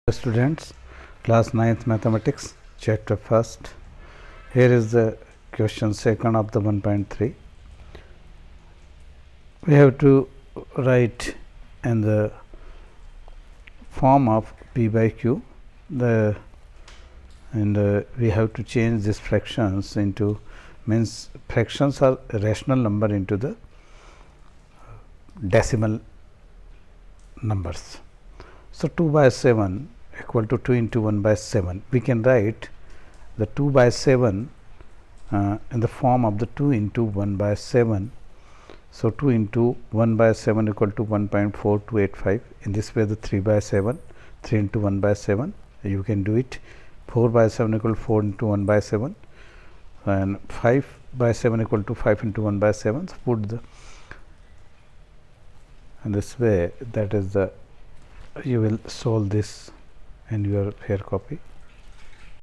Students, class 9th mathematics, chapter 1st. Here is the question second of the 1.3. We have to write in the form of p by q, and we have to change these fractions into, means fractions are a rational number into the decimal numbers. So 2 by 7 equal to 2 into 1 by 7. We can write the 2 by 7 in the form of the 2 into 1 by 7. So 2 into 1 by 7 equal to 1.4285. In this way, the 3 by 7, 3 into 1 by 7, you can do it. 4 by 7 equal to 4 into 1 by 7, and 5 by 7 equal to 5 into 1 by 7. So put the, in this way, that is the, you will solve this in your fair copy.